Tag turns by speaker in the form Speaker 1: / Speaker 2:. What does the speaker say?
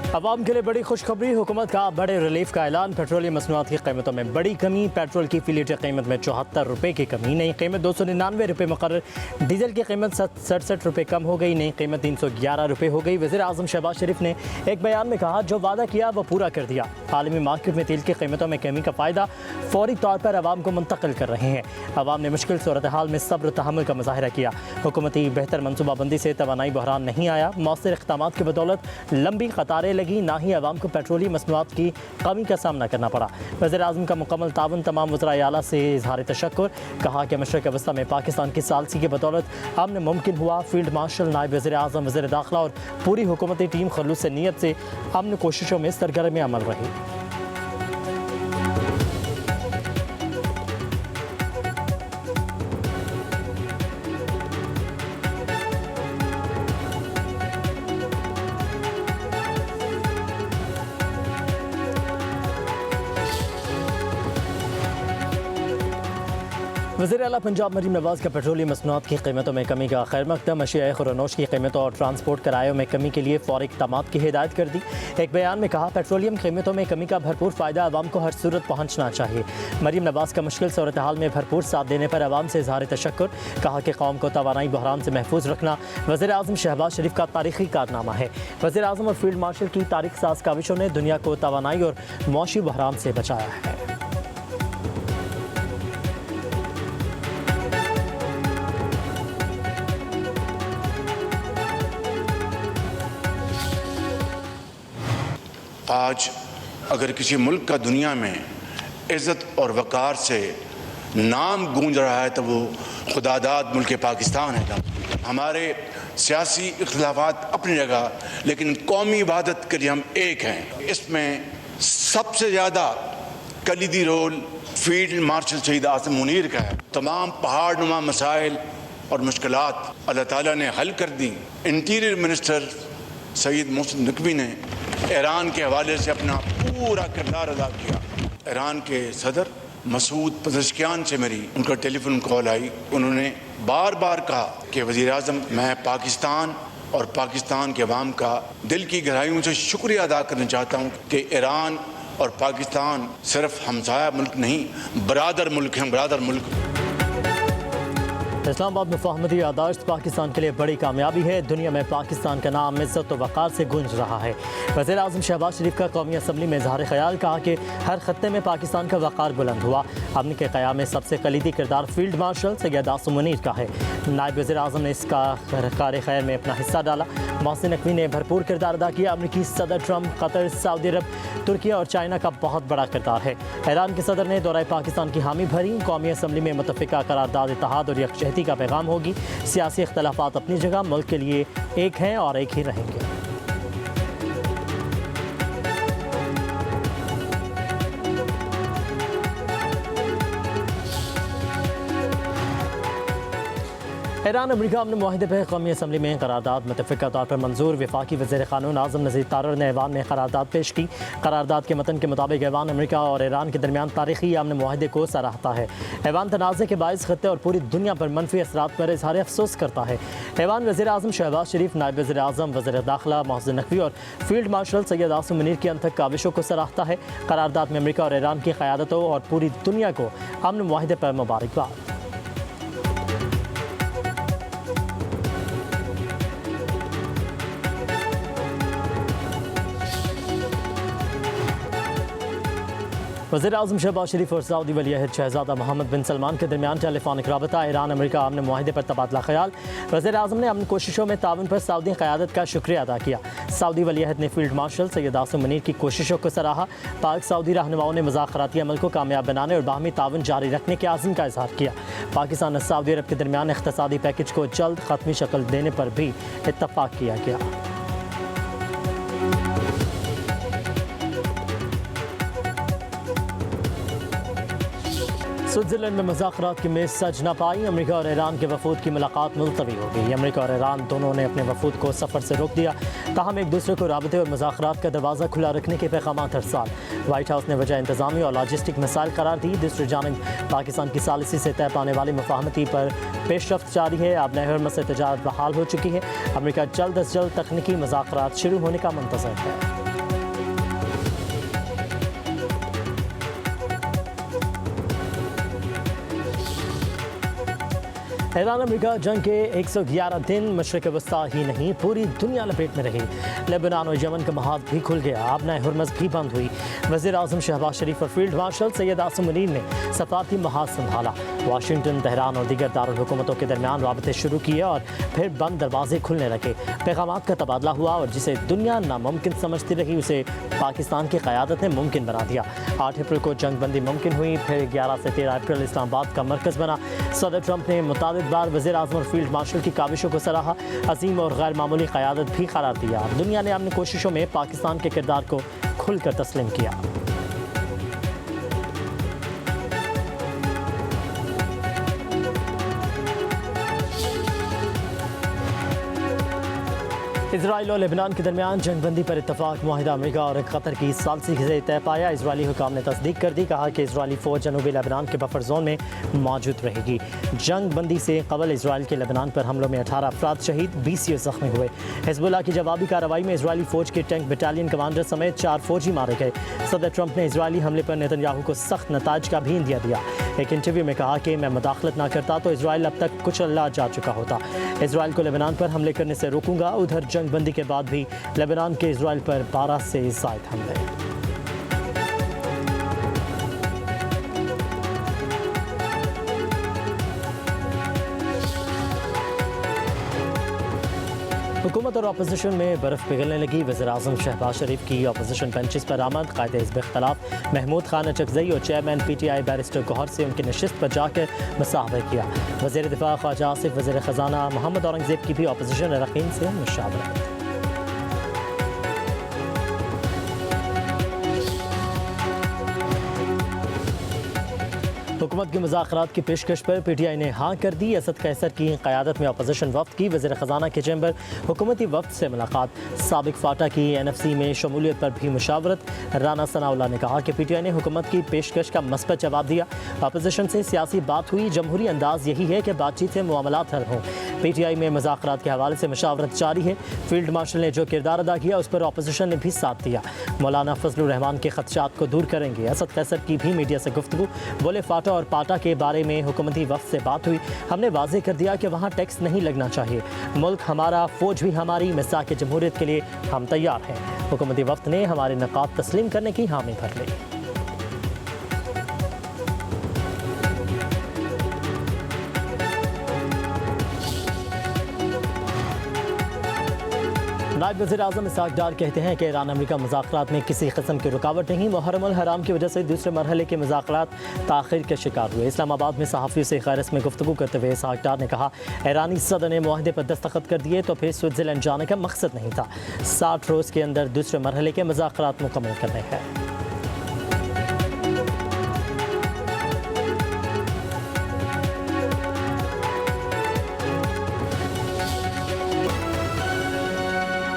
Speaker 1: अवाम के लिए बड़ी खुशखबरी, हुकूमत का बड़े रिलीफ का ऐलान। पेट्रोलियम मसनूआत की कीमतों में बड़ी कमी। पेट्रोल की फी लीटर कीमत में 74 रुपये की कमी। नई कीमत 299 रुपये मुकर्रर। डीजल की कीमत 67 रुपये कम हो गई। नई कीमत 311 रुपये हो गई। वज़ीर आज़म शहबाज शरीफ ने एक बयान में कहा, जो वादा किया वो पूरा कर दिया। आलमी मार्केट में तेल की कीमतों में कमी का फ़ायदा फौरी तौर पर आवाम को मुंतकिल कर रहे हैं। आवाम ने मुश्किल सूरत हाल में सब्र तहम्मुल का मुजाहरा किया। हुकूमती बेहतर मनसूबाबंदी से तवानाई बहरान नहीं आया। मौसर इक़दामात की बदौलत लंबी कतारें लगी, ना ही आवाम को पेट्रोलियम मसनूआत की कमी का सामना करना पड़ा। वज़ीर आज़म का मुकम्मल ताउन तमाम वज़राए आला से इज़हार तशक्कुर। कहा कि मशरिक़ वस्ता में पाकिस्तान की सालसी की बदौलत अमन मुमकिन हुआ। फील्ड मार्शल, नायब वज़ीर आज़म, वज़ीर दाखिला और पूरी हुकूमती टीम खलूस नीयत से अमन कोशिशों में सरगर्म अमल रही। वज़ीर आला पंजाब मरीम नवाज़ का पेट्रोलियम मसनूआत की कीमतों में कमी का खैर मकदम। अशिया खुरानोश की कीमतों और ट्रांसपोर्ट किरायों में कमी के लिए फौरी इक़दामात की हिदायत कर दी। एक बयान में कहा, पेट्रोलियम कीमतों में कमी का भरपूर फ़ायदा आवाम को हर सूरत पहुँचना चाहिए। मरीम नवाज़ का मुश्किल सूरत हाल में भरपूर साथ देने पर आवाम से इज़हार तशक्कुर। कहा कि कौम को तवानाई बहरान से महफूज रखना वज़ीर आज़म शहबाज शरीफ का तारीख़ी कारनामा है। वज़ीर आज़म और फील्ड मार्शल की तारीख साज काविशों ने दुनिया को तवानाई और मुआशी बहरान से बचाया है।
Speaker 2: आज अगर किसी मुल्क का दुनिया में इज़्ज़त और वक़ार से नाम गूंज रहा है तो वो खुदादाद मुल्क पाकिस्तान है। हमारे सियासी इख्तिलाफात अपनी जगह, लेकिन कौमी वहादत के लिए हम एक हैं। इसमें सबसे ज़्यादा कलीदी रोल फील्ड मार्शल शहीद आसिम मुनीर का है। तमाम पहाड़नुमा मसाइल और मुश्किलात अल्लाह ताला ने हल कर दी। इंटीरियर मिनिस्टर सईद मोहसिन नकवी ने ईरान के हवाले से अपना पूरा किरदार अदा किया। ईरान के सदर मसूद पज़ेश्कियान से मेरी उनका टेलीफोन कॉल आई। उन्होंने बार बार कहा कि वज़ीर आज़म, मैं पाकिस्तान और पाकिस्तान के अवाम का दिल की गहराइयों से शुक्रिया अदा करना चाहता हूँ कि ईरान और पाकिस्तान सिर्फ हमसाया मुल्क नहीं, बरादर मुल्क हैं, बरादर मुल्क।
Speaker 1: इस्लामाबाद मुफाहमती यादाश्त पाकिस्तान के लिए बड़ी कामयाबी है। दुनिया में पाकिस्तान का नाम इज़्ज़त व वक़ार से गूंज रहा है। वज़ीर आज़म शहबाज शरीफ का कौमी असम्बली में इज़हार ख़याल। कहा कि हर खत्ते में पाकिस्तान का वक़ार बुलंद हुआ। अमन के क़याम में सबसे कलीदी किरदार फील्ड मार्शल सैयद आसिम मुनीर का है। नायब वज़ीर आज़म ने इसका कार खैर में अपना हिस्सा डाला। मोहसिन नकवी ने भरपूर किरदार अदा किया। अमरीकी सदर ट्रंप, कतर, सऊदी अरब, तुर्की और चाइना का बहुत बड़ा किरदार है। ईरान के सदर ने दौरा पाकिस्तान की हामी भरी। कौमी असम्बली में मुतफ़िका करारदाद, इत्तेहाद और यकजहती का पैगाम होगी। सियासी इख्तलाफात अपनी जगह, मुल्क के लिए एक हैं और एक ही रहेंगे। ईरान अमरीका अमन मुआहिदे पर कौमी असम्बली में करारदाद मुतफ़िका तौर पर मंजूर। वफाकी वज़ीर क़ानून आज़म नज़ीर तारर ने ऐवान में करारदाद पेश की। करारदाद के मतन के मुताबिक ऐवान अमरीका और ईरान के दरमियान तारीख़ी अमन मुआहिदे को सराहता है। ऐवान तनाज़े के बाइस ख़त्ते और पूरी दुनिया पर मनफी असरात पर इज़हार अफसोस करता है। ऐवान वज़ीर आज़म शहबाज शरीफ, नायब वज़ीर आज़म, वज़ीर दाखिला मोहसिन नकवी और फील्ड मार्शल सैयद आसिम मुनीर की अनथक काविशों को सराहता है। करारदाद में अमरीका और ईरान की क़यादतों और पूरी दुनिया को अमन मुआहिदे पर मुबारकबाद। वज़ीर आज़म शहबाज शरीफ और सऊदी वली अहद शहज़ादा मोहम्मद बिन सलमान के दरमियान टेलीफोनिक राबता। ईरान अमरीका अमन मुआहिदे पर तबादला ख्याल। वज़ीर आज़म ने अमन कोशिशों में ताउन पर सऊदी क़यादत का शुक्रिया अदा किया। सऊदी वली अहद ने फील्ड मार्शल सैयद आसिम मुनीर की कोशिशों को सराहा। पाक सऊदी रहनुमाओं ने मुज़ाकराती अमल को कामयाब बनाने और बाहमी ताउन जारी रखने के आज़म का इज़हार किया। पाकिस्तान और सऊदी अरब के दरमियान इक़्तिसादी पैकेज को जल्द ख़त्मी शक्ल देने पर भी इत्तफ़ाक़ किया गया। स्विट्ज़रलैंड में मुज़ाकरात की मेज़ सज न पाई। अमरीका और ईरान के वफूद की मुलाकात मुलतवी हो गई। अमरीका और ईरान दोनों ने अपने वफूद को सफ़र से रोक दिया। ताहम एक दूसरे को राबते और मुज़ाकरात का दरवाज़ा खुला रखने के पैगामात अरसाल। वाइट हाउस ने वजह इंतज़ामी और लॉजिस्टिक मसाइल करार दी। दूसरी जानिब पाकिस्तान की सालिसी से तय पाने वाली मुफाहमती पर पेशरफ्त जारी है। अब नहर से तजारत बहाल हो चुकी है। अमरीका जल्द अज जल्द तकनीकी मुज़ाकरात शुरू होने का मुंतज़र है। ईरान अमेरिका जंग के 111 दिन मशरक़ वस्ता ही नहीं पूरी दुनिया लपेट में रही। लेबनान और यमन का महाद भी खुल गया, आबनाए हुर्मज़ भी बंद हुई। वज़ीर आज़म शहबाज शरीफ और फील्ड मार्शल सैयद आसिम मुनीर ने सफारती महाद संभाला। वाशिंगटन, तेहरान और दीगर दारुल हुकूमतों के दरमियान राबते शुरू किए और फिर बंद दरवाजे खुलने लगे। पैगामात का तबादला हुआ और जिसे दुनिया नामुमकिन समझती रही उसे पाकिस्तान की क़यादत ने मुमकिन बना दिया। 8 अप्रैल को जंग बंदी मुमकिन हुई, फिर 11 से 13 अप्रैल इस्लामाबाद का मरकज़ बना। सदर ट्रंप ने मुताबिक बार वज़ीर आज़म और फील्ड मार्शल की काविशों को सराहा, अजीम और गैर मामूली क़यादत भी करार दिया। दुनिया ने अपनी कोशिशों में पाकिस्तान के किरदार को खुलकर तस्लीम किया। इजराइल और लेबनान के दरमियान जंगबंदी पर इत्तफाक मुआहिदा अमेरिका और कतर की सालसी से तय पाया। इजरायली हुकाम ने तस्दीक कर दी, कहा कि इजरायली फ़ौज जनूबी लेबनान के बफर जोन में मौजूद रहेगी। जंग बंदी से कबल इजराइल के लेबनान पर हमलों में 18 अफराद शहीद, 20 ज़ख्मी हुए। हिजबुल्लाह की जवाबी कार्रवाई में इजरायली फ़ौज के टैंक बटालियन कमांडर समेत 4 फ़ौजी मारे गए। सदर ट्रंप ने इजरायली हमले पर नेतन्याहू को सख्त नताज का भी इंदिया दिया। एक इंटरव्यू में कहा कि मैं मुदाखलत ना करता तो इजराइल अब तक कुचला जा चुका होता। इजराइल को लेबनान पर हमले करने से रोकूंगा। उधर जंग बंदी के बाद भी लेबनान के इजराइल पर 12 से ज़ायद हमले। हुकूमत और अपोजिशन में बर्फ़ पिघलने लगी। वज़ीर आज़म शहबाज शरीफ की अपोजिशन बेंचेस पर आमद। कायदे हिज़्ब इख्तिलाफ महमूद खान अचकज़ई और चेयरमैन PTI बैरिस्टर गौहर से उनकी नशिस्त पर जाकर मुसाहबा किया। वज़ीर दिफा ख्वाजा आसिफ, वज़ीर ख़जाना मोहम्मद औरंगज़ेब की भी अपोजिशन अरकान से मुशावरत। हुकूमत की मुज़ाकरात की पेशकश पर PTI ने हाँ कर दी। असद कैसर की क़यादत में अपोजिशन वफ्द की वज़ीर ख़जाना के चैम्बर हुकूमती वफ्द से मुलाकात। साबिक फाटा की NFC में शमूलियत पर भी मुशावरत। राना सनाउल्लाह ने कहा कि PTI ने हुकूमत की पेशकश का मस्बत जवाब दिया। अपोजिशन से सियासी बात हुई, जमहूरी अंदाज़ यही है कि बातचीत से मामलात हल हों। PTI में मुज़ाकरात के हवाले से मुशावरत जारी है। फील्ड मार्शल ने जो किरदार अदा किया उस पर अपोजिशन ने भी साथ दिया। मौलाना फजलुर रहमान के ख़दशात को दूर करेंगे। असद कैसर की भी मीडिया से गुफ्तगू, बोले फाटा और पाटा के बारे में हुकूमती वफ्द से बात हुई। हमने वाज़ेह कर दिया कि वहाँ टैक्स नहीं लगना चाहिए। मुल्क हमारा, फ़ौज भी हमारी, मिसाक़ जमहूरियत के लिए हम तैयार हैं। हुकूमती वफ्द ने हमारे नकात तस्लीम करने की हामी भर ली। नायब वज़ीर आज़म इसहाक़ डार कहते हैं कि ईरान अमेरिका मुज़ाकरात में किसी किस्म की रुकावट नहीं। मुहर्रम उल हराम की वजह से दूसरे मरहले के मुज़ाकरात ताख़ीर के शिकार हुए। इस्लामाबाद में सहाफ़ियों से गैरस में गुफ्तगू करते हुए इसहाक़ डार ने कहा, ईरानी सदर ने मुआहदे पर दस्तखत कर दिए तो फिर स्विट्ज़रलैंड जाने का मकसद नहीं था। 60 रोज़ के अंदर दूसरे मरहले के मुज़ाकरात मुकम्मल करने हैं।